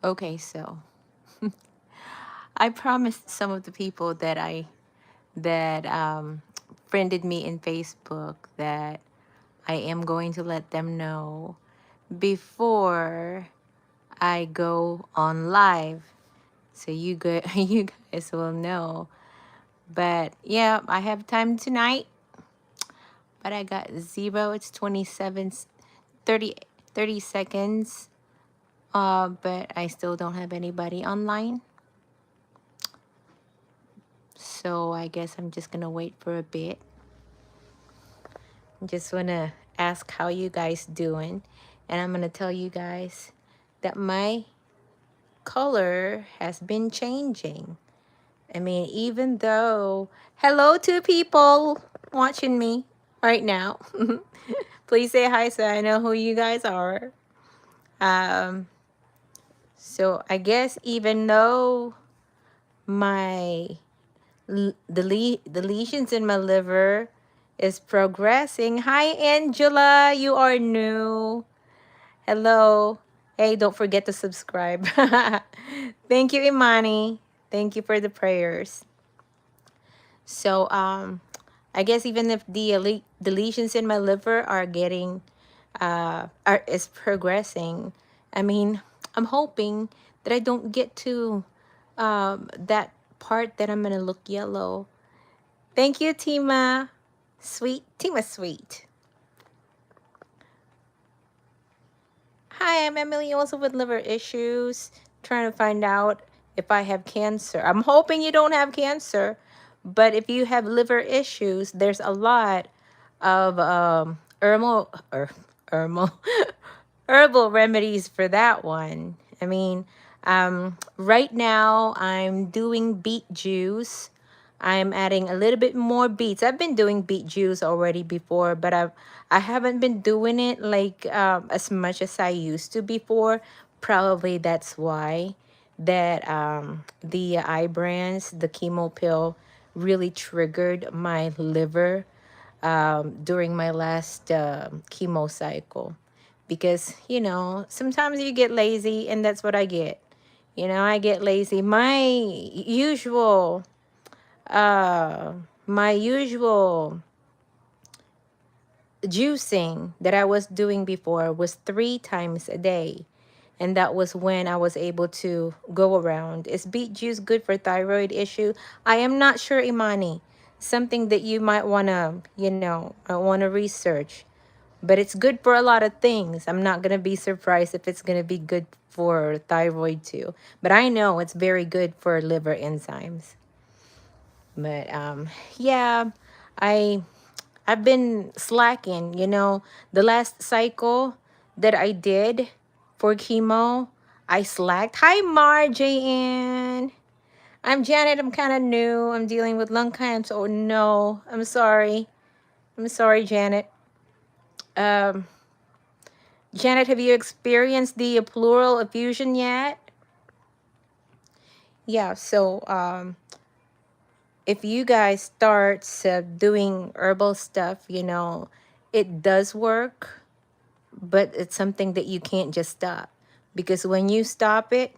Okay, so I promised some of the people that friended me in Facebook that I am going to let them know before I go on live, so you good you guys will know. But yeah, I have time tonight, but I got zero. It's 27 30 30 seconds. But I still don't have anybody online. So I guess I'm just gonna wait for a bit. Just wanna ask how you guys doing. And I'm gonna tell you guys that my color has been changing. I mean, even though, hello to people watching me right now. Please say hi so I know who you guys are. Um, so I guess even though my the lesions in my liver is progressing. Hi, Angela. You are new. Hello. Hey, don't forget to subscribe. Thank you, Imani. Thank you for the prayers. So, I guess even if the lesions in my liver are getting, is progressing, I mean, I'm hoping that I don't get to that part that I'm gonna look yellow. Thank you, Tima. Sweet. Tima Sweet. Hi, I'm Emily, also with liver issues. Trying to find out if I have cancer. I'm hoping you don't have cancer, but if you have liver issues, there's a lot of herbal herbal remedies for that one. I mean, right now I'm doing beet juice. I'm adding a little bit more beets. I've been doing beet juice already before, but I haven't been doing it like as much as I used to before. Probably that's why that the eye brands, the chemo pill, really triggered my liver during my last chemo cycle. Because, you know, sometimes you get lazy, and that's what I get. You know, I get lazy. Uh, my usual juicing that I was doing before was 3 times a day. And that was when I was able to go around. Is beet juice good for thyroid issue? I am not sure, Imani. Something that you might want to, you know, want to research. But it's good for a lot of things. I'm not going to be surprised if it's going to be good for thyroid too. But I know it's very good for liver enzymes. But yeah, I I've been slacking, you know. The last cycle that I did for chemo, I slacked. Hi, Marjane. I'm Janet. I'm kind of new. I'm dealing with lung cancer. Oh, no. I'm sorry. I'm sorry, Janet. Um, Janet, have you experienced the pleural effusion yet? Yeah, so if you guys start doing herbal stuff, you know, it does work, but it's something that you can't just stop. Because when you stop it,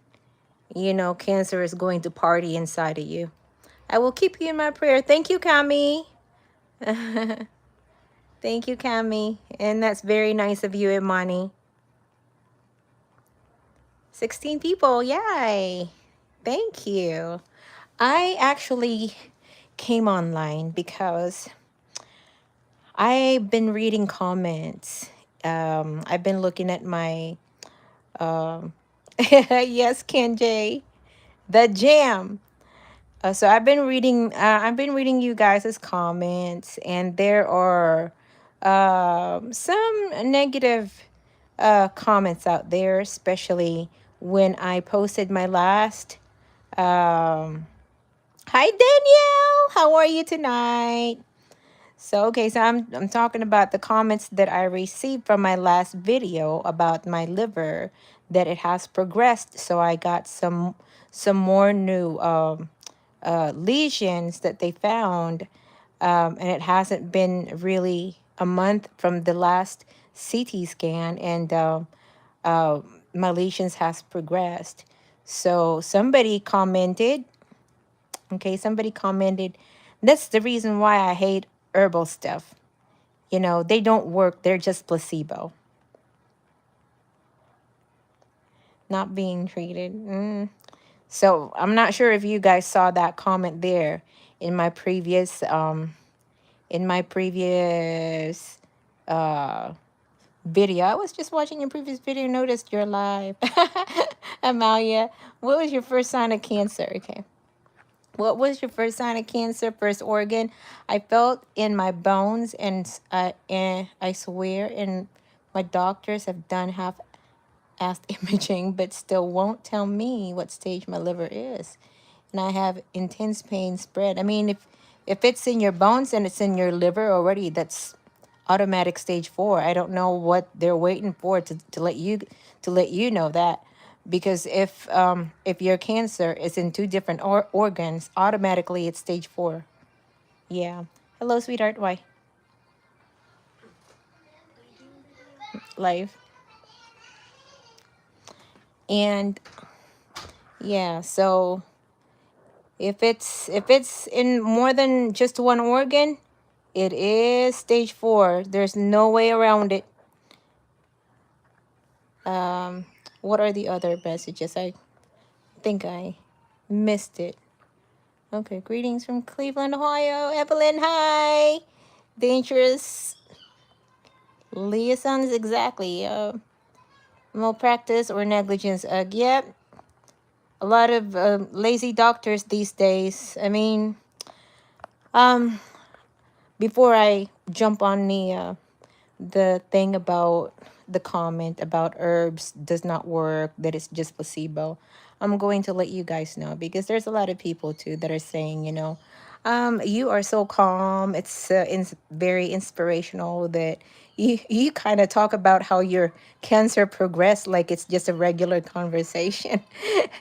you know, cancer is going to party inside of you. I will keep you in my prayer. Thank you, Kami. Thank you, Kami. And that's very nice of you, Imani. 16 people. Yay. Thank you. I actually came online because I've been reading comments. I've been looking at my, um, yes, Kenjay, the jam. So I've been reading you guys' comments, and there are some negative comments out there, especially when I posted my last. Um, Hi, Danielle. How are you tonight? So, okay, so I'm talking about the comments that I received from my last video about my liver, that it has progressed. So I got some more new lesions that they found, and it hasn't been really a month from the last CT scan, and uh, my lesions has progressed. So somebody commented, okay, somebody commented, that's the reason why I hate herbal stuff. You know, they don't work. They're just placebo. Not being treated. So I'm not sure if you guys saw that comment there in my previous uh video. I was just watching your previous video, noticed you're live. Amalia, what was your first sign of cancer? Okay. What was your first sign of cancer? First organ? I felt in my bones, and I swear, and my doctors have done half-assed imaging, but still won't tell me what stage my liver is. And I have intense pain spread. I mean, if it's in your bones and it's in your liver already, that's automatic stage 4. I don't know what they're waiting for to let you know that, because if your cancer is in two different organs, automatically it's stage 4. Yeah. Hello, sweetheart. Why? Life. And yeah, so if it's in more than just one organ, it is stage 4. There's no way around it. What are the other messages? I think I missed it. Okay, greetings from Cleveland, Ohio. Evelyn, hi. Dangerous liaisons, exactly. Malpractice or negligence. Yep. A lot of lazy doctors these days. I mean, um, before I jump on the thing about the comment about herbs does not work, that it's just placebo, I'm going to let you guys know, because there's a lot of people too that are saying, you are so calm. It's very inspirational that you kind of talk about how your cancer progressed like it's just a regular conversation.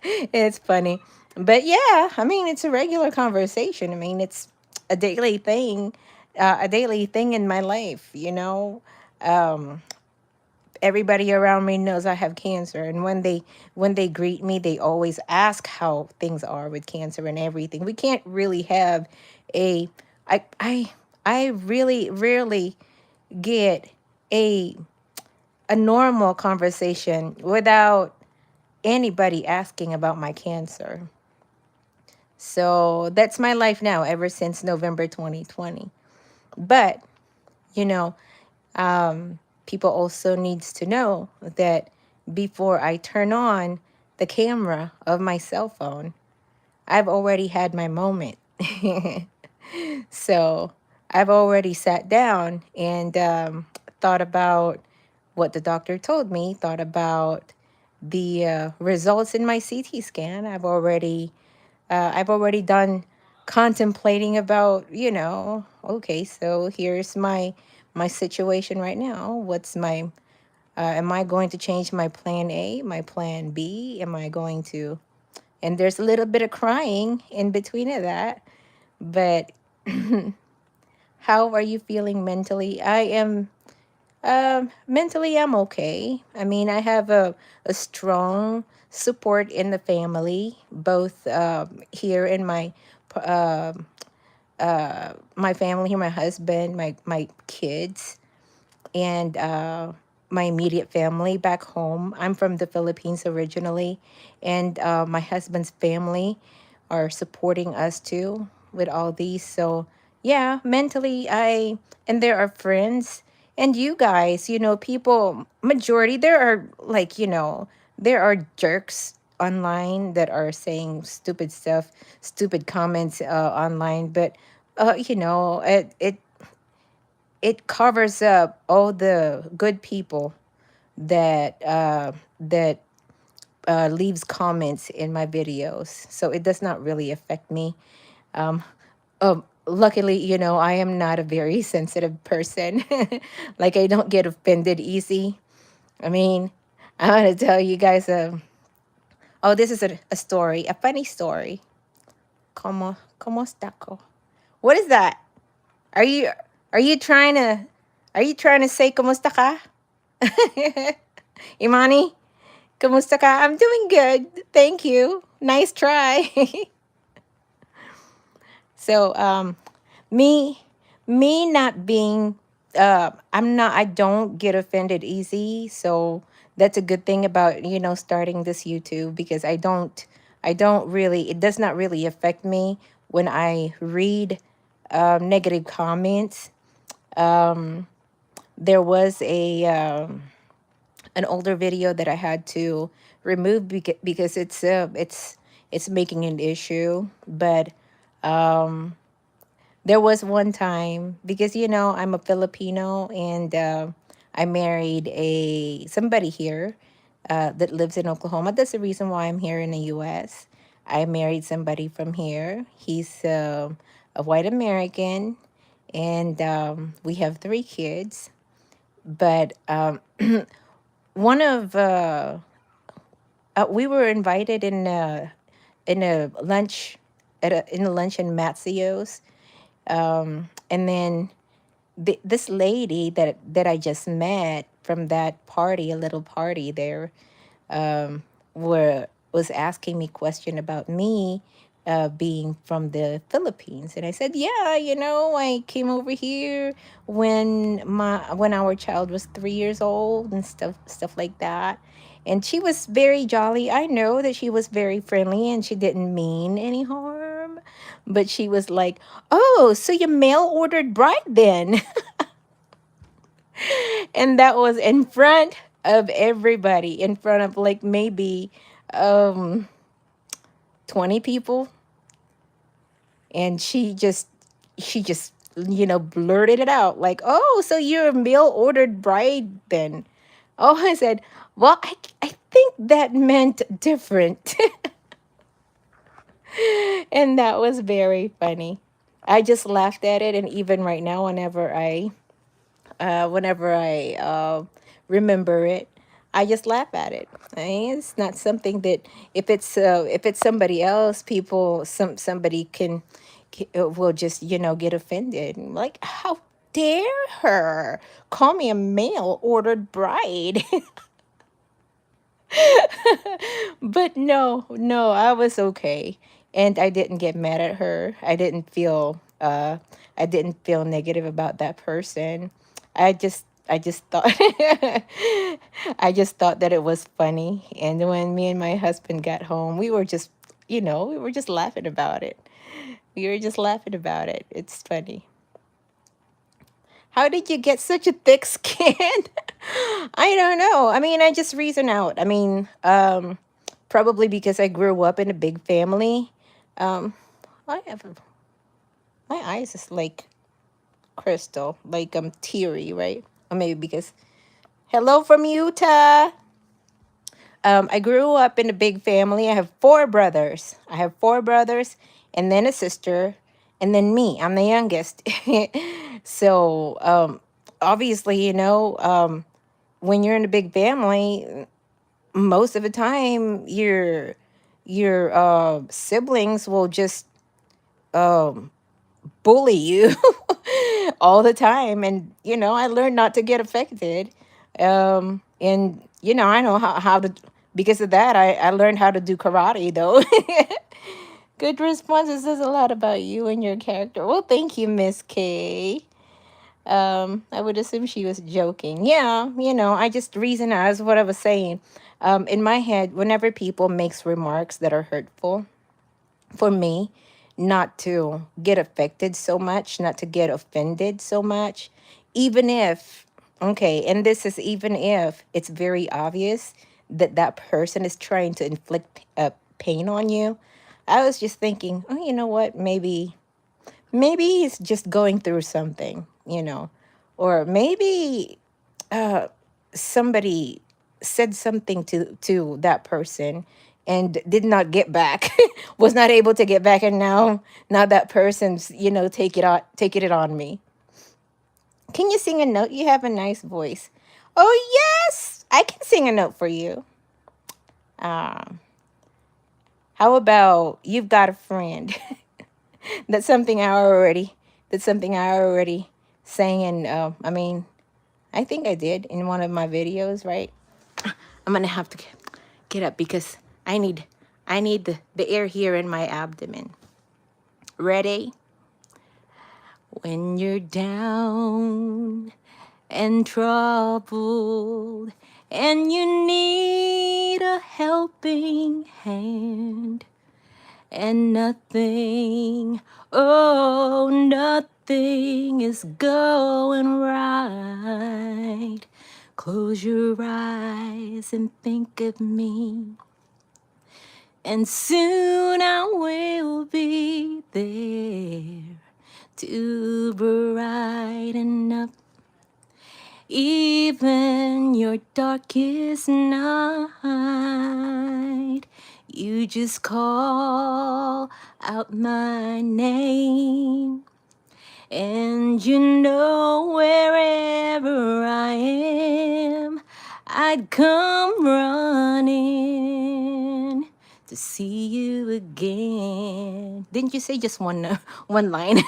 It's funny. But yeah, I mean, it's a regular conversation. I mean, it's a daily thing, in my life, um everybody around me knows I have cancer, and when they greet me, they always ask how things are with cancer and everything. We can't really have a I really rarely get a a normal conversation without anybody asking about my cancer. So that's my life now ever since November 2020. But you know people also needs to know that before I turn on the camera of my cell phone, I've already had my moment. So I've already sat down and thought about what the doctor told me, thought about the results in my CT scan. I've already done contemplating about, okay, so here's my situation right now. What's my am I going to change my plan A, my plan B? Am I going to, and there's a little bit of crying in between of that, but how are you feeling mentally? I am mentally, I'm okay. I mean, I have a strong support in the family, both here in uh, my family here, my husband, my kids, and my immediate family back home. I'm from the Philippines originally, and my husband's family are supporting us too with all these. So yeah, mentally, and there are friends and you guys, people, majority, there are like, there are jerks online that are saying stupid stuff, stupid comments online, but it covers up all the good people that leaves comments in my videos, so it does not really affect me. Luckily, I am not a very sensitive person. Like, I don't get offended easy. I mean, I want to tell you guys, oh, this is a story, a funny story. Como está ko? What is that? Are you are you trying to are you trying to say como está ka? Imani? Kumusta ka? I'm doing good. Thank you. Nice try. So, me, me not being, I don't get offended easy. So that's a good thing about, starting this YouTube, because I don't really, it does not really affect me when I read negative comments. Um, there was an older video that I had to remove because it's making an issue. But um, there was one time, because I'm a Filipino, and I married a somebody here that lives in Oklahoma. That's the reason why I'm here in the U.S. I married somebody from here. He's a white American, and we have 3 kids. But one of we were invited in a lunch in a lunch in Mazio's, and then this lady that I just met from that party, a little party there, um, was asking me question about me being from the Philippines, and I said, yeah, I came over here when our child was 3 years old, and stuff like that. And she was very jolly. I know that she was very friendly, and she didn't mean any harm, but she was like, "Oh, so you mail ordered bride then?" And that was in front of everybody, in front of like maybe um 20 people. And she just blurted it out like, "Oh, so you're a mail ordered bride then?" Oh, I said, "Well, I think that meant different." And that was very funny. I just laughed at it, and even right now, whenever I remember it, I just laugh at it. I mean, it's not something that, if it's somebody else, somebody will just get offended, like, how dare her call me a mail ordered bride. But no, no, I was okay. And I didn't get mad at her. I didn't feel negative about that person. I just thought I just thought that it was funny. And when me and my husband got home, we were just laughing about it. We were just laughing about it. It's funny. How did you get such a thick skin? I don't know. I mean, I just reason out. I mean, probably because I grew up in a big family. Um, I have my eyes is like crystal, like teary, right? Or maybe because hello from Utah. I grew up in a big family. I have 4 brothers. And then a sister, and then me. I'm the youngest. So obviously, when you're in a big family, most of the time your siblings will just um, bully you all the time. And I learned not to get affected. And I know how to, because of that, I learned how to do karate though. Good responses says a lot about you and your character. Well, thank you, Miss K. I would assume she was joking. Yeah, I just reason as what I was saying. In my head, whenever people makes remarks that are hurtful, for me, not to get affected so much, not to get offended so much, even if, okay, and this is even if it's very obvious that that person is trying to inflict pain on you. I was just thinking, oh, you know what? Maybe he's just going through something, or maybe uh, somebody said something to that person and did not get back, was not able to get back, and now that person's taking it on me. Can you sing a note? You have a nice voice. Oh yes, I can sing a note for you. Um, how about you've got a friend? That's something I already. That's something I already sang in. I mean, I think I did in one of my videos, right? I'm gonna have to. get up because I need the air here in my abdomen. Ready? When you're down and troubled and you need a helping hand and nothing, oh, nothing is going right. Close your eyes and think of me, and soon I will be there to brighten up even your darkest night. You just call out my name, and you know wherever I am, I'd come running to see you again. Didn't you say just one line?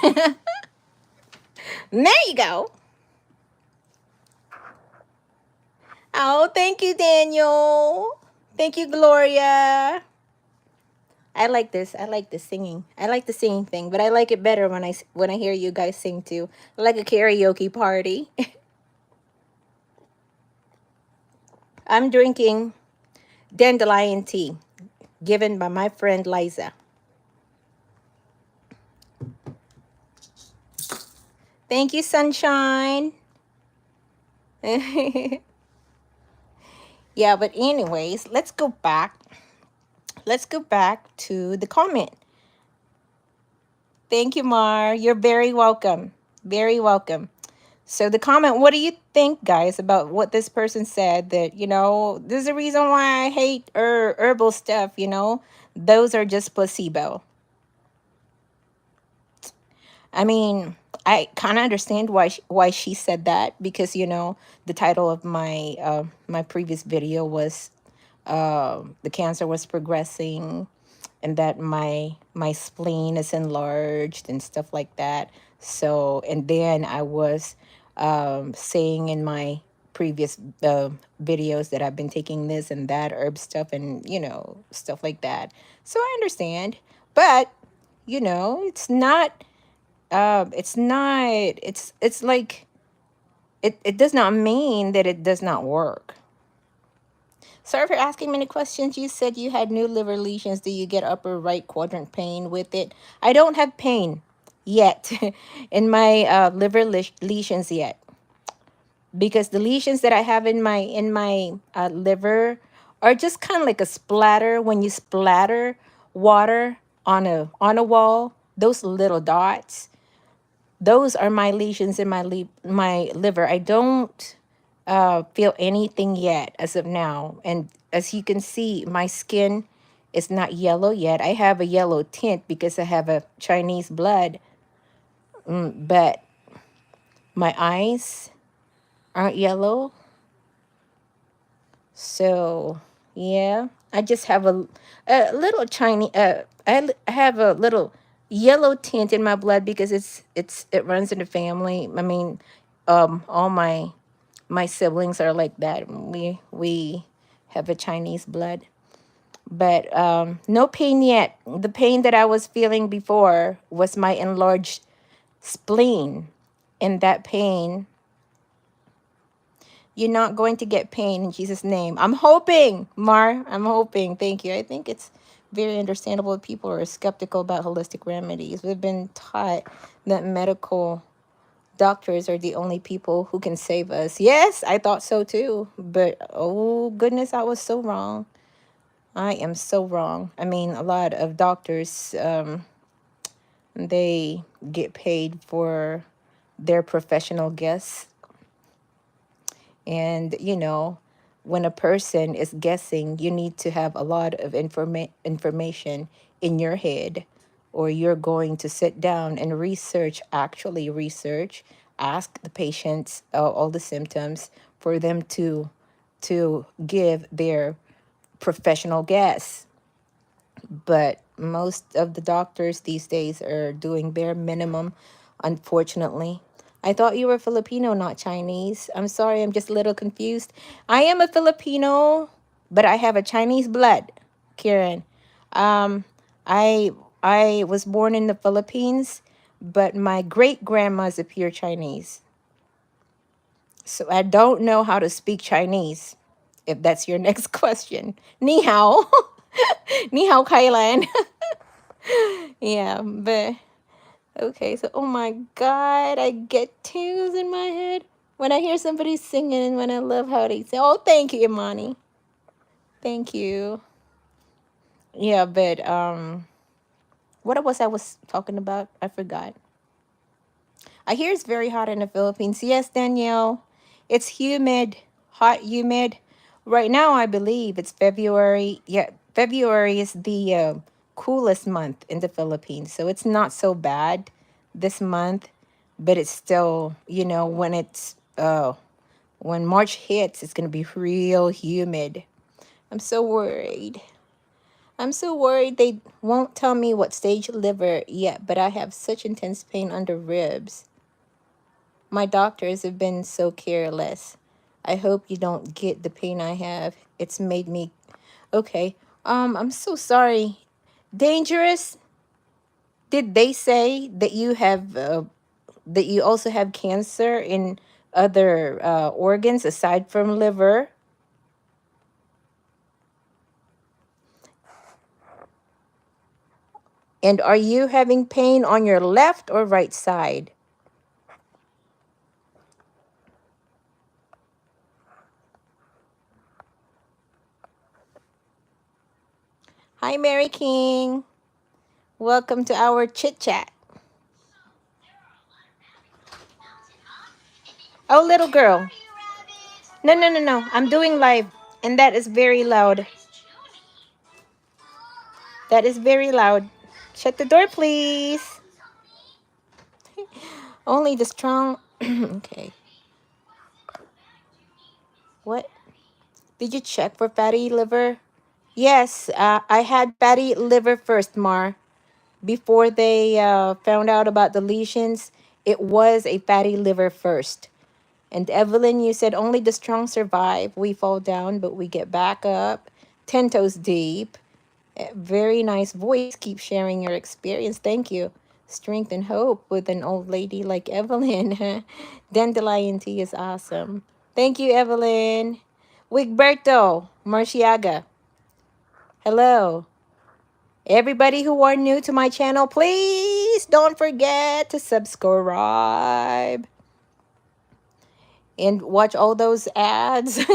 There you go. Oh, thank you, Daniel. Thank you, Gloria. I like this. I like the singing. I like the singing thing, but I like it better when I hear you guys sing too. I like a karaoke party. I'm drinking dandelion tea given by my friend Liza. Thank you, sunshine. Yeah, but anyways, let's go back. Let's go back to the comment. Thank you, Mar. You're very welcome. Very welcome. So the comment, what do you think, guys, about what this person said? That, you know, there's a reason why I hate herbal stuff, you know. Those are just placebo. I mean, I kind of understand why she said that, because, you know, the title of my previous video was the cancer was progressing, and that my spleen is enlarged and stuff like that. So, and then I was saying in my previous videos that I've been taking this and that herb stuff and, you know, stuff like that. So I understand, but, you know, it's like it does not mean that it does not work. Sorry for asking many questions. You said you had new liver lesions. Do you get upper right quadrant pain with it? I don't have pain yet in my liver lesions yet, because the lesions that I have in my liver are just kind of like a splatter. When you splatter water on a wall, those little dots, those are my lesions in my liver. I don't feel anything yet as of now. And as you can see, my skin is not yellow yet. I have a yellow tint because I have a Chinese blood. But my eyes aren't yellow. So, yeah. I just have a little Chinese, I have a little yellow tint in my blood because it runs in the family. I mean, all my siblings are like that. We have a Chinese blood, but no pain yet. The pain that I was feeling before was my enlarged spleen, and that pain, you're not going to get pain in Jesus' name. I'm hoping, Mar. I'm hoping. Thank you. I think it's very understandable that people are skeptical about holistic remedies. We've been taught that medical doctors are the only people who can save us. Yes, I thought so too. But oh goodness, I was so wrong. I am so wrong. I mean, a lot of doctors, they get paid for their professional guests. And, you know, when a person is guessing, you need to have a lot of information in your head, or you're going to sit down and actually research, ask the patients all the symptoms for them to give their professional guess. But most of the doctors these days are doing bare minimum, unfortunately. I thought you were Filipino, not Chinese. I'm sorry, I'm just a little confused. I am a Filipino, but I have a Chinese blood, Karen. Um, I I was born in the Philippines, but my great grandma's a pure Chinese. So I don't know how to speak Chinese, if that's your next question. Ni hao. Ni hao Kailan. Yeah, but okay, so oh my God, I get tunes in my head when I hear somebody singing and when I love how they sing. Oh, thank you, Imani. Thank you. Yeah, but what was I was talking about? I forgot. I hear it's very hot in the Philippines. Yes, Danielle. It's humid, hot, humid. Right now, I believe it's February. Yeah, February is the coolest month in the Philippines. So it's not so bad this month, but it's still, when when March hits, it's going to be real humid. I'm so worried. I'm so worried they won't tell me what stage liver yet, but I have such intense pain under ribs. My doctors have been so careless. I hope you don't get the pain I have. It's made me okay. I'm so sorry. Dangerous? Did they say that you have that you also have cancer in other organs aside from liver? And are you having pain on your left or right side? Hi, Mary King. Welcome to our chit chat. Oh, little girl. No, no, no, no. I'm doing live, and that is very loud. That is very loud. Shut the door, please. Only the strong. Okay. What? Did you check for fatty liver? Yes, I had fatty liver first, Mar. Before they found out about the lesions, it was a fatty liver first. And Evelyn, you said only the strong survive. We fall down, but we get back up. 10 toes deep. Very nice voice. Keep sharing your experience. Thank you. Strength and hope with an old lady like Evelyn. Dandelion tea is awesome. Thank you, Evelyn. Wigberto Marciaga. Hello. Everybody who are new to my channel, please don't forget to subscribe and watch all those ads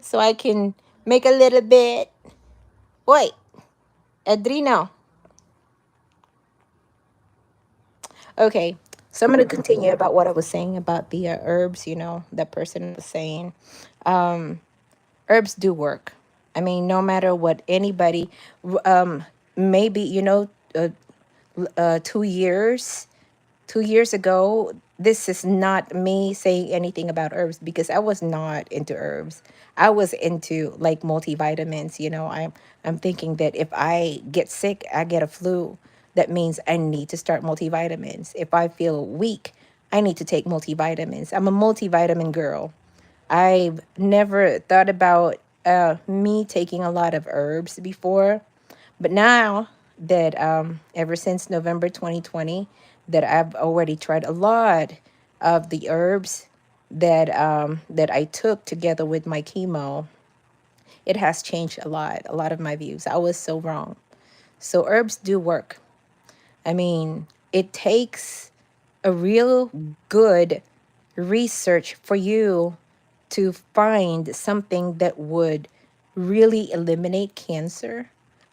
so I can make a little bit. Wait, Adrino. Okay, so I'm going to continue about what I was saying about the herbs, that person was saying. Um, Herbs do work. I mean, no matter what anybody, maybe, 2 years 2 years ago, this is not me saying anything about herbs because I was not into herbs. I was into like multivitamins. I'm thinking that if I get sick, I get a flu, that means I need to start multivitamins. If I feel weak, I need to take multivitamins. I'm a multivitamin girl. I've never thought about me taking a lot of herbs before, but now that ever since November 2020, that I've already tried a lot of the herbs that I took together with my chemo, it has changed a lot of my views. I was so wrong. So herbs do work. I mean, it takes a real good research for you to find something that would really eliminate cancer.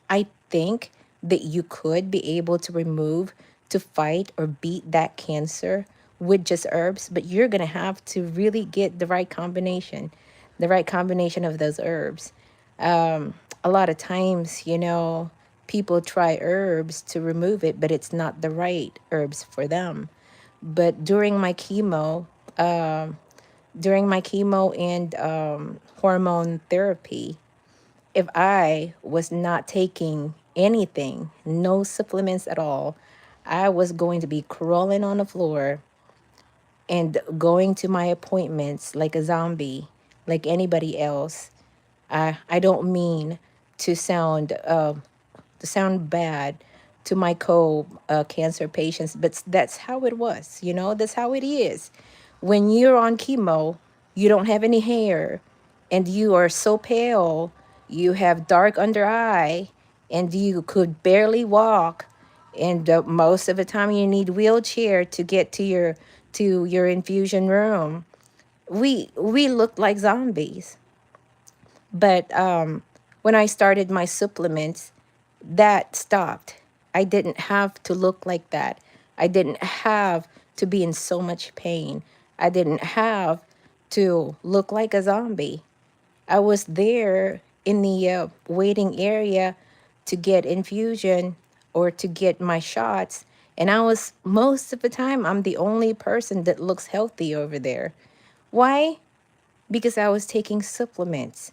I think that you could be able to remove, to fight or beat that cancer with just herbs, but you're going to have to really get the right combination of those herbs. A lot of times, people try herbs to remove it, but it's not the right herbs for them. But during my chemo and hormone therapy, if I was not taking anything, no supplements at all, I was going to be crawling on the floor and going to my appointments like a zombie, like anybody else. I don't mean to sound bad to my cancer patients, but that's how it was, you know, that's how it is. When you're on chemo, you don't have any hair and you are so pale, you have dark under eye, and you could barely walk. And most of the time you need wheelchair to get to your infusion room. We looked like zombies. But when I started my supplements, that stopped. I didn't have to look like that. I didn't have to be in so much pain. I didn't have to look like a zombie. I was there in the waiting area to get infusion or to get my shots. And I was, most of the time, I'm the only person that looks healthy over there. Why? Because I was taking supplements.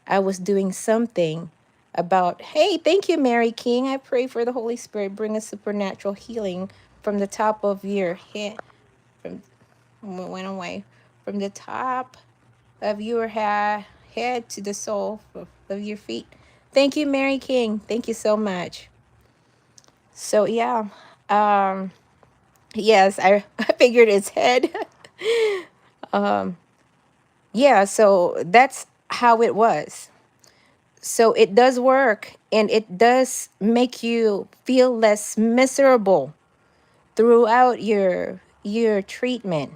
I was doing something about, hey, thank you, Mary King. I pray for the Holy Spirit, bring a supernatural healing from the top of your head, from, went away, from the top of your head to the sole of your feet. Thank you, Mary King. Thank you so much. So, yeah. Um, yes, I figured it's head. Yeah, so that's how it was. So it does work and it does make you feel less miserable throughout your treatment.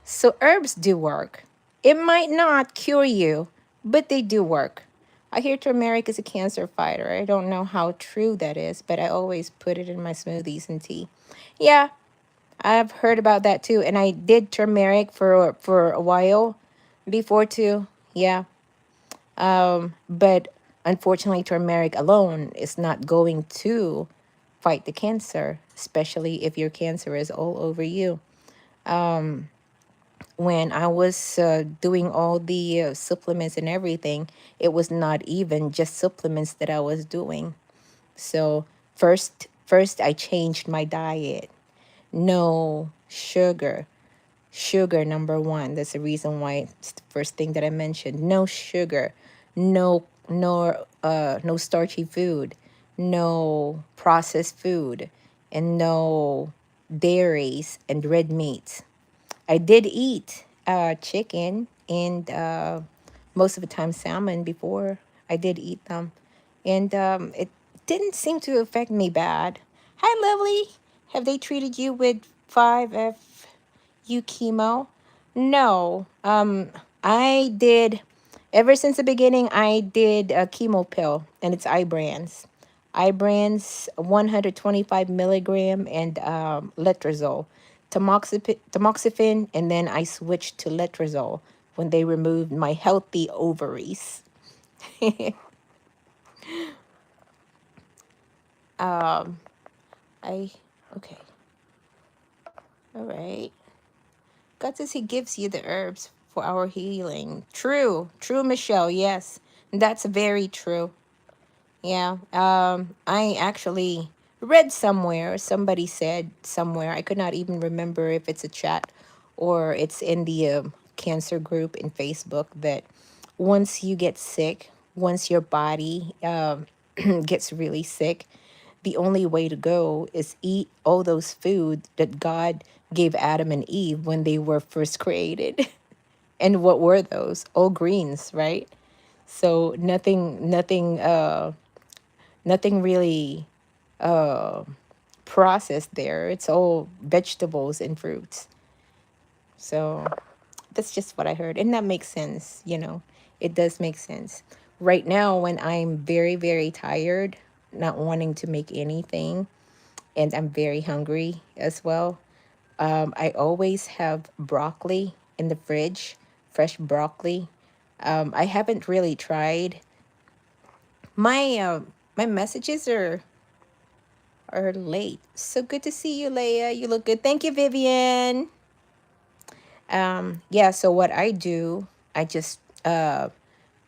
So herbs do work. It might not cure you, but they do work. I hear turmeric is a cancer fighter. I don't know how true that is, but I always put it in my smoothies and tea. Yeah, I've heard about that too, and I did turmeric for a while before too. Yeah. But unfortunately, turmeric alone is not going to fight the cancer, especially if your cancer is all over you. When I was doing all the supplements and everything, it was not even just supplements that I was doing. So first I changed my diet. No sugar. Sugar, number one. That's the reason why it's the first thing that I mentioned. No sugar, no starchy food, no processed food, and no dairies and red meats. I did eat chicken and most of the time salmon before. I did eat them, and it didn't seem to affect me bad. Hi, Lovely. Have they treated you with 5FU chemo? No. I did, ever since the beginning, I did a chemo pill, and it's Ibrance. Ibrance 125 milligram and letrozole. Tamoxifen, and then I switched to letrozole when they removed my healthy ovaries. I, okay, all right. God says he gives you the herbs for our healing. True, true, Michelle. Yes, that's very true. Yeah. I actually read somewhere, somebody said somewhere, I could not even remember if it's a chat or it's in the cancer group in Facebook, that once you get sick, once your body gets really sick, the only way to go is eat all those food that God gave Adam and Eve when they were first created. And what were those? All greens, right? So nothing really processed there. It's all vegetables and fruits. So that's just what I heard. And that makes sense, you know. It does make sense. Right now, when I'm very, very tired, not wanting to make anything, and I'm very hungry as well, I always have broccoli in the fridge, fresh broccoli. I haven't really tried. My messages are late. So good to see you, Leah. You look good. Thank you, Vivian. Yeah, so what I do, I just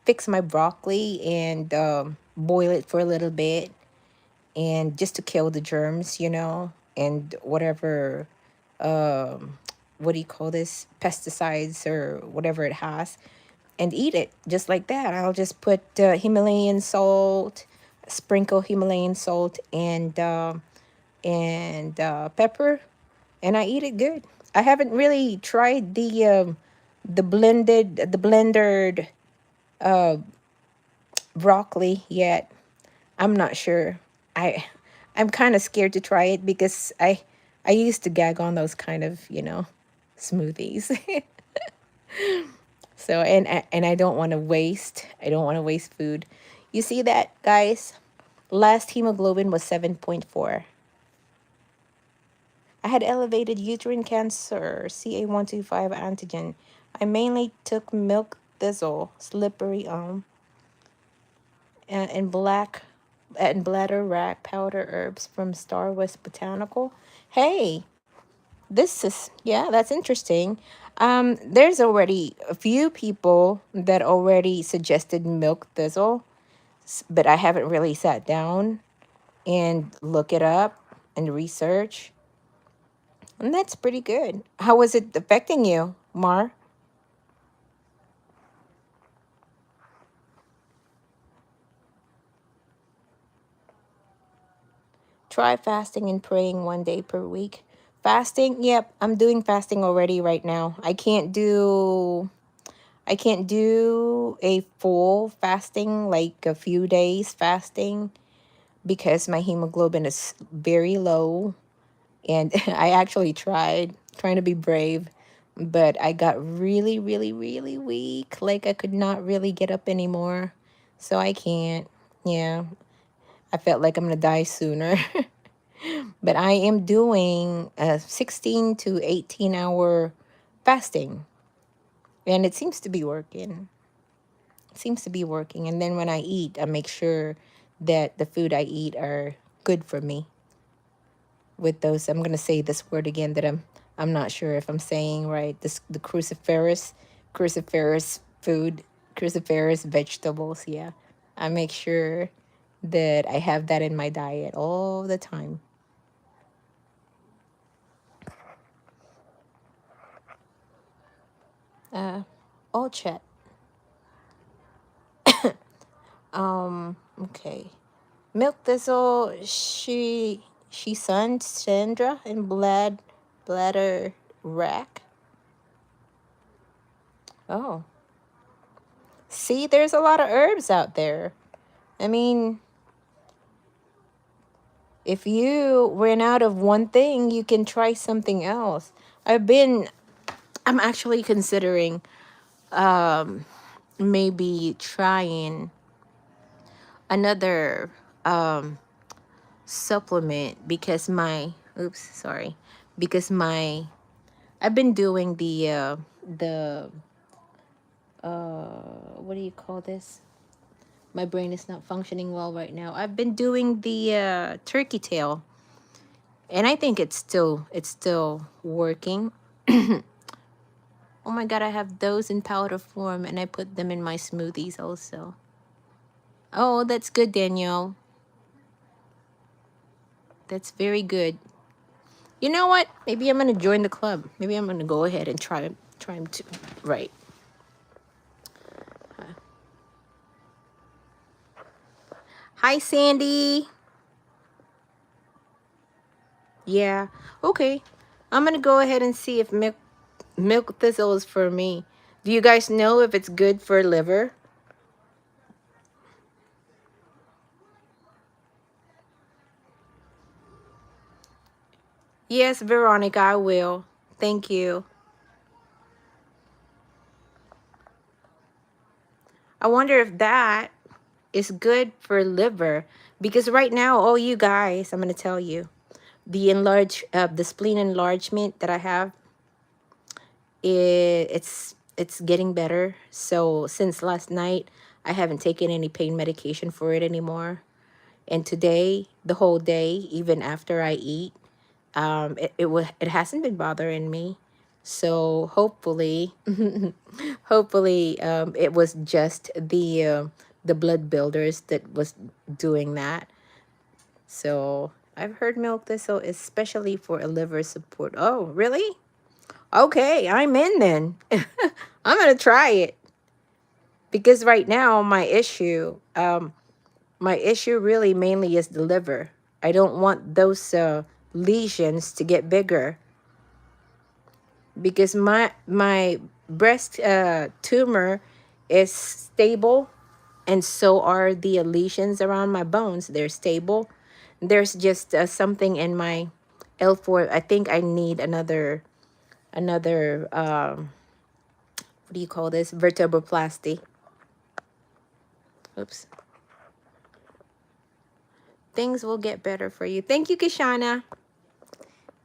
fix my broccoli and boil it for a little bit, and just to kill the germs, you know, and whatever, what do you call this, pesticides or whatever it has. and eat it just like that. I'll just put Himalayan salt, sprinkle Himalayan salt and pepper, and I eat it good. I haven't really tried the blendered uh, broccoli yet. I'm not sure. I I'm kind of scared to try it because I used to gag on those kind of, smoothies. So and I don't want to waste. I don't want to waste food. You see that, guys? Last hemoglobin was 7.4. I had elevated uterine cancer, CA125 antigen. I mainly took milk thistle, slippery and black and bladder rack powder herbs from Star West Botanical. Hey, this is, yeah, that's interesting. There's already a few people that already suggested milk thistle, but I haven't really sat down and look it up and research. And that's pretty good. How was it affecting you, Mar? Try fasting and praying 1 day per week. Fasting, yep, I'm doing fasting already right now. I can't do a full fasting, like a few days fasting, because my hemoglobin is very low. And I actually tried trying to be brave, but I got really, really, really weak. Like I could not really get up anymore. So I can't. Yeah, I felt like I'm gonna die sooner. But I am doing a 16 to 18 hour fasting, and it seems to be working. It seems to be working. And then when I eat, I make sure that the food I eat are good for me. With those, I'm gonna say this word again that I'm not sure if I'm saying right. This the cruciferous food, cruciferous vegetables. Yeah, I make sure that I have that in my diet all the time. Uh, all chat. Okay. Milk thistle. She son Sandra and bladder rack. Oh, see, there's a lot of herbs out there. I mean, if you ran out of one thing, you can try something else. I'm actually considering maybe trying another supplement because because my I've been doing the what do you call this? My brain is not functioning well right now. I've been doing the turkey tail, and I think it's still working. Oh my god, I have those in powder form and I put them in my smoothies also. Oh, that's good, Danielle. That's very good. You know what? Maybe I'm gonna join the club. Maybe I'm gonna go ahead and try them too. Right. Hi, Sandy. Yeah. Okay. I'm gonna go ahead and see if milk thistle is for me. Do you guys know if it's good for liver? Yes, Veronica, I will. Thank you. I wonder if that is good for liver, because right now, oh, you guys, I'm gonna tell you, the spleen enlargement that I have, it's getting better. So since last night, I haven't taken any pain medication for it anymore. And today, the whole day, even after I eat, it hasn't been bothering me. So hopefully, hopefully, it was just the blood builders that was doing that. So I've heard milk thistle, especially for a liver support. Oh, really? Okay, I'm in then. I'm gonna try it. Because right now my issue really mainly is the liver. I don't want those lesions to get bigger, because my breast tumor is stable, and so are the lesions around my bones. They're stable. There's just something in my L4. I think I need another what do you call this, vertebroplasty. Oops. Things will get better for you. Thank you, Kishana.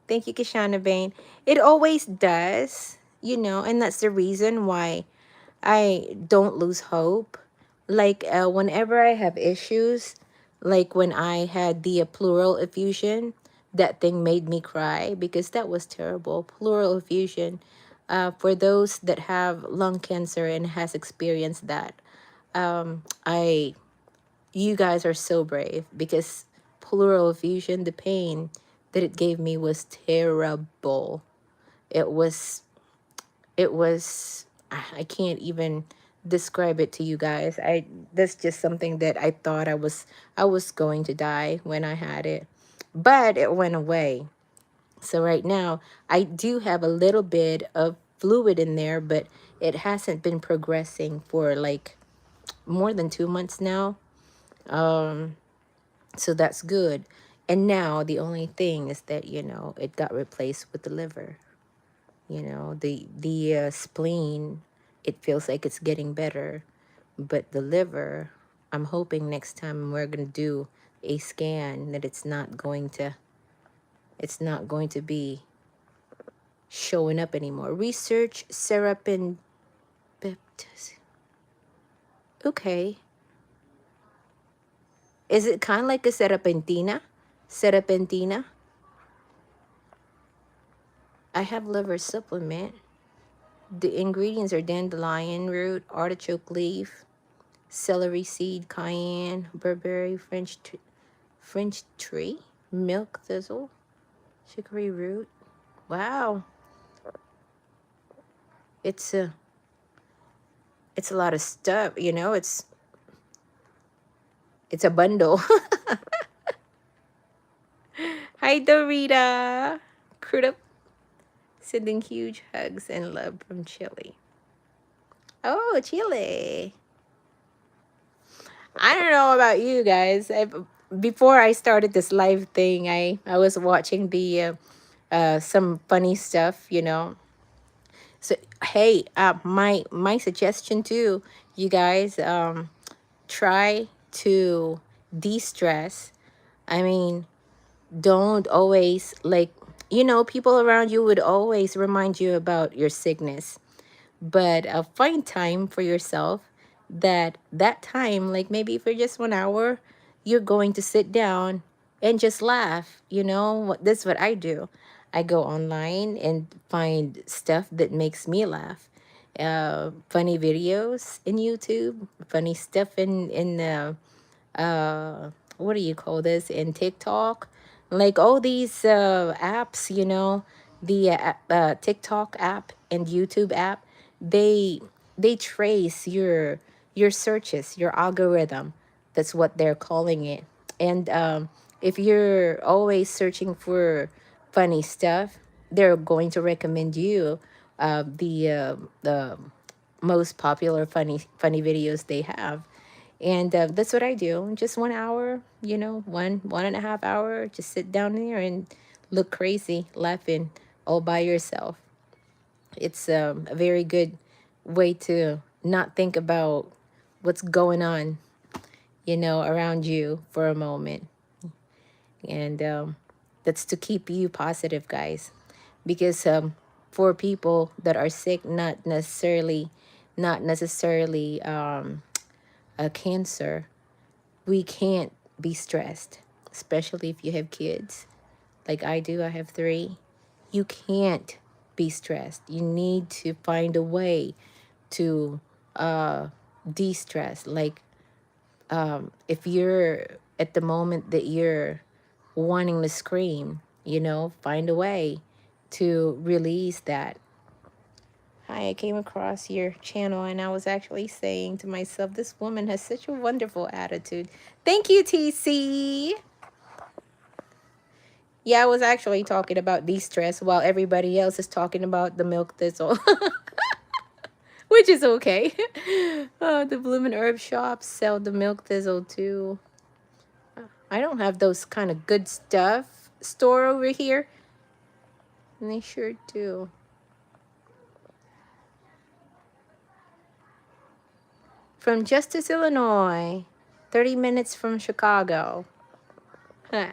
Thank you, Kishana Bain. It always does, you know, and that's the reason why I don't lose hope. Like whenever I have issues, like when I had the pleural effusion, that thing made me cry because that was terrible. Pleural effusion, for those that have lung cancer and has experienced that, I you guys are so brave, because pleural effusion, the pain that it gave me was terrible. It was I can't even describe it to you guys. That's just something that I thought I was going to die when I had it, but it went away. So right now I do have a little bit of fluid in there, but it hasn't been progressing for like more than 2 months now. So that's good. And now the only thing is that, you know, it got replaced with the liver. You know, the spleen, it feels like it's getting better, but the liver, I'm hoping next time we're going to do a scan that it's not going to be showing up anymore. Research serapin baptism. Okay. Is it kind of like a serpentina? Serpentina? I have liver supplement. The ingredients are dandelion root, artichoke leaf, celery seed, cayenne, burberry, French tree, milk thistle, chicory root. Wow, it's a lot of stuff. You know, it's a bundle. Hi, Dorita. Crude up, sending huge hugs and love from Chile. Oh, Chile. I don't know about you guys. Before I started this live thing, I was watching the some funny stuff, you know. So hey, my suggestion too, you guys, try to de-stress. I mean, don't always, like, you know, people around you would always remind you about your sickness, but find time for yourself. That time, like maybe for just 1 hour, you're going to sit down and just laugh. You know that's what I do. I go online and find stuff that makes me laugh. Funny videos in YouTube, funny stuff in what do you call this, in TikTok, like all these apps, you know, the TikTok app and YouTube app, they they trace your searches, your algorithm. That's what they're calling it. And if you're always searching for funny stuff, they're going to recommend you the most popular funny videos they have. And that's what I do. Just 1 hour, you know, 1.5 hour, just sit down there and look crazy, laughing all by yourself. It's a very good way to not think about what's going on, you know, around you for a moment. And that's to keep you positive, guys. Because for people that are sick, not necessarily a cancer, we can't be stressed, especially if you have kids like I do. I have 3. You can't be stressed. You need to find a way to de-stress. Like if you're at the moment that you're wanting to scream, you know, find a way to release that. Hi, I came across your channel and I was actually saying to myself, this woman has such a wonderful attitude. Thank you, TC. Yeah, I was actually talking about de-stress while everybody else is talking about the milk thistle. Which is okay. The Bloomin' Herb shops sell the milk thistle too. I don't have those kind of good stuff store over here. And they sure do. From Justice, Illinois. 30 minutes from Chicago. Huh.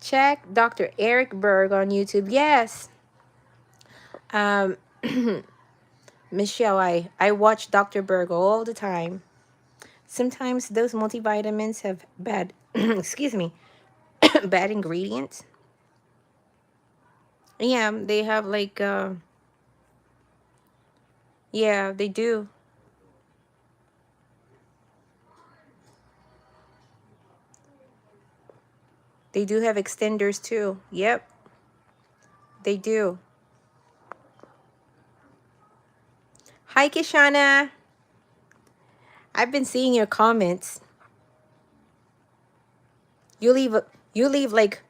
Check Dr. Eric Berg on YouTube. Yes. Um, Michelle, I watch Dr. Berg all the time. Sometimes those multivitamins have bad, excuse me, bad ingredients. Yeah, they have like, yeah, they do. They do have extenders too. Yep, they do. Hi, Kishana. I've been seeing your comments. You leave like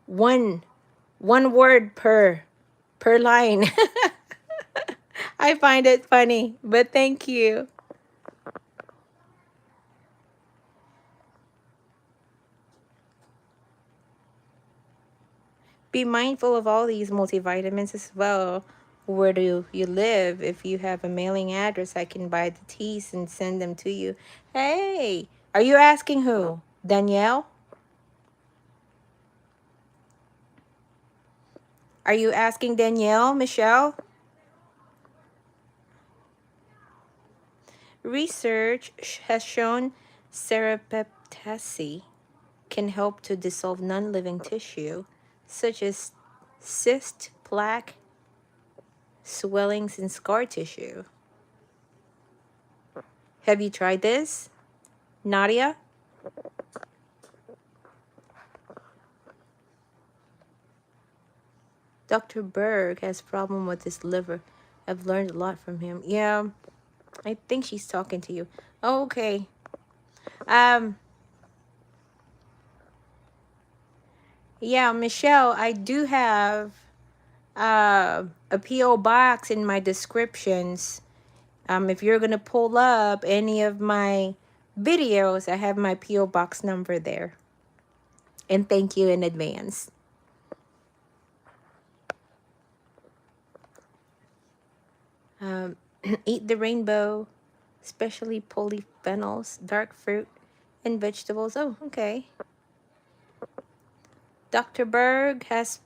one word per line. I find it funny, but thank you. Be mindful of all these multivitamins as well. Where do you live? If you have a mailing address, I can buy the teas and send them to you. Hey, are you asking who? Danielle? Are you asking Danielle, Michelle? Research has shown serapeptase can help to dissolve non-living tissue, such as cyst, plaque, swellings, and scar tissue. Have you tried this, Nadia? Dr. Berg has problem with his liver. I've learned a lot from him. Yeah, I think she's talking to you. Oh, okay. Yeah, Michelle, I do have a P.O. box in my descriptions. If you're going to pull up any of my videos, I have my P.O. box number there. And thank you in advance. Eat the rainbow, especially polyphenols, dark fruit, and vegetables. Oh, okay. Dr. Berg has,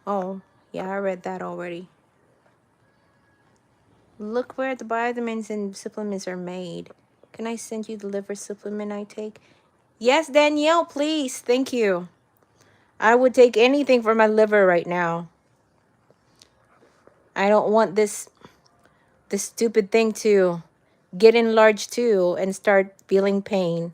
oh, yeah, I read that already. Look where the vitamins and supplements are made. Can I send you the liver supplement I take? Yes, Danielle, please. Thank you. I would take anything for my liver right now. I don't want this stupid thing to get enlarged too and start feeling pain.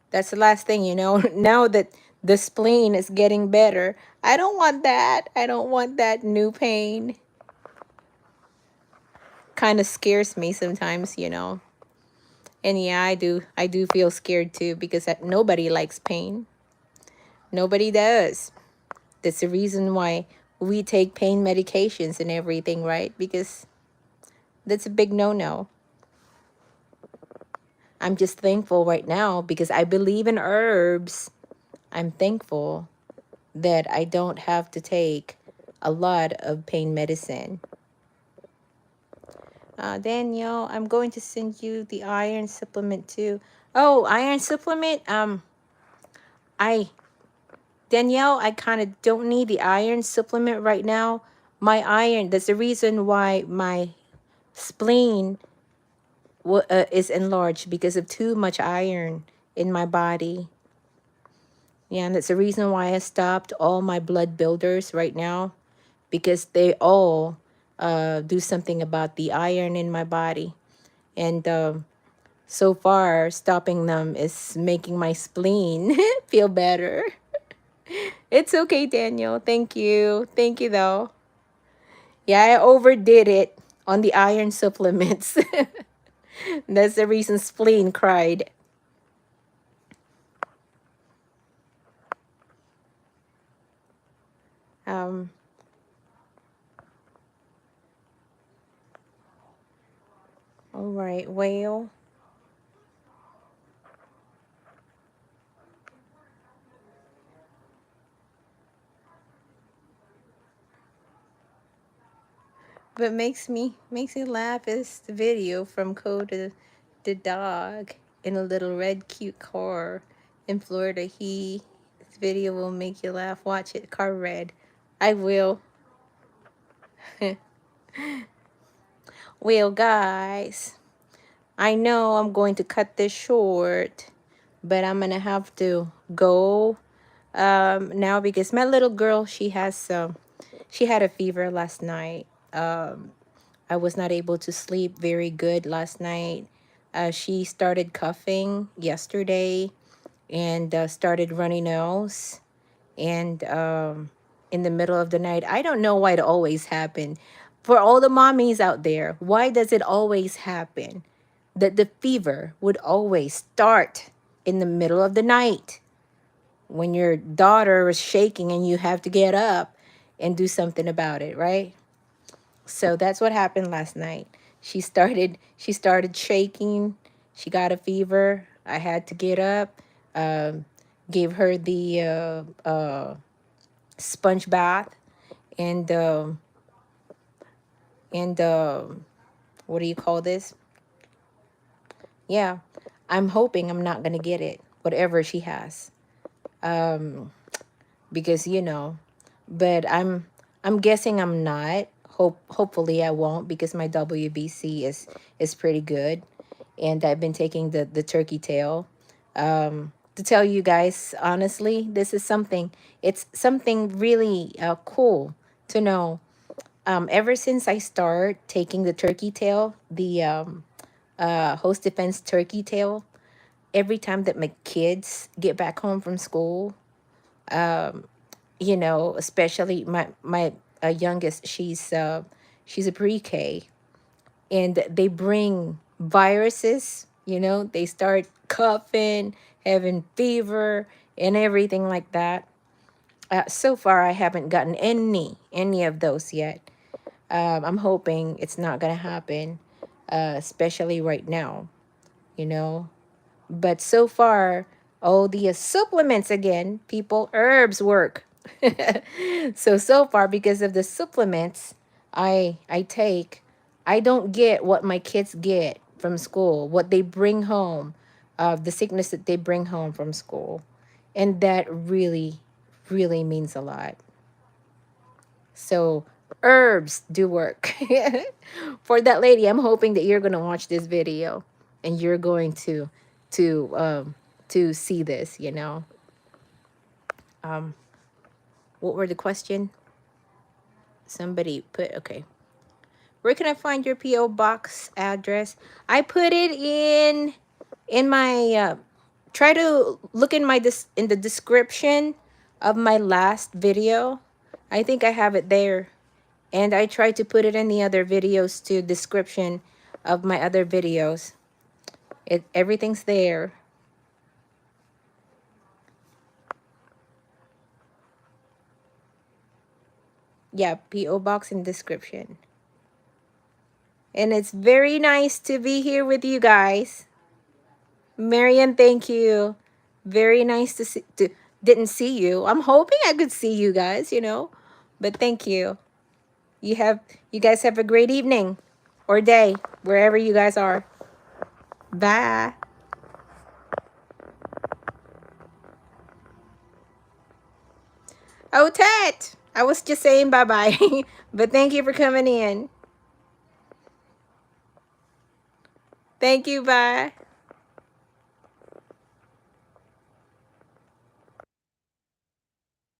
That's the last thing, you know. Now that the spleen is getting better, I don't want that. I don't want that new pain. Kind of scares me sometimes, you know. And yeah, I do feel scared too because nobody likes pain. Nobody does. That's the reason why we take pain medications and everything, right? Because that's a big no-no. I'm just thankful right now because I believe in herbs. I'm thankful that I don't have to take a lot of pain medicine. Danielle, I'm going to send you the iron supplement too. Oh, iron supplement? Danielle, I kind of don't need the iron supplement right now. My iron, that's the reason why my spleen is enlarged because of too much iron in my body. Yeah, and that's the reason why I stopped all my blood builders right now because they all do something about the iron in my body. And So far, stopping them is making my spleen feel better. It's okay, Daniel. Thank you. Thank you, though. Yeah, I overdid it on the iron supplements. That's the reason spleen cried. Um, all right, well. What makes me laugh is the video from Coda the dog in a little red cute car in Florida. This video will make you laugh. Watch it. Car red. I will. Well, guys, I know I'm going to cut this short, but I'm gonna have to go now because my little girl, she had a fever last night. I was not able to sleep very good last night. She started coughing yesterday and started runny nose. And in the middle of the night, I don't know why it always happened. For all the mommies out there, why does it always happen that the fever would always start in the middle of the night when your daughter is shaking and you have to get up and do something about it, right? So that's what happened last night. She started shaking. She got a fever. I had to get up, um, gave her the sponge bath, and what do you call this? Yeah, I'm hoping I'm not gonna get it, whatever she has, because but I'm guessing I'm not. Hopefully I won't because my WBC is pretty good, and I've been taking the turkey tail. To tell you guys honestly, this is something. It's something really cool to know. Ever since I start taking the turkey tail, the host defense turkey tail, every time that my kids get back home from school, especially my youngest, she's a pre-K, and they bring viruses. They start coughing, having fever, and everything like that. So far, I haven't gotten any of those yet. I'm hoping it's not gonna happen, especially right now. You know, but so far, oh, the supplements again, people, herbs work. So far, because of the supplements I take, I don't get what my kids get from school, what they bring home, the sickness that they bring home from school. And that really, really means a lot. So herbs do work. For that lady, I'm hoping that you're going to watch this video and you're going to to see this, What were the question? Somebody put, okay. Where can I find your PO box address? I put it in my try to look in my in the description of my last video. I think I have it there. And I try to put it in the other videos too, description of my other videos. Everything's there. Yeah, PO box in description. And it's very nice to be here with you guys. Marian, thank you. Very nice to see. Didn't see you. I'm hoping I could see you guys, But thank you. You guys have a great evening or day, wherever you guys are. Bye. Oh, Tat. I was just saying bye-bye. But thank you for coming in. Thank you. Bye.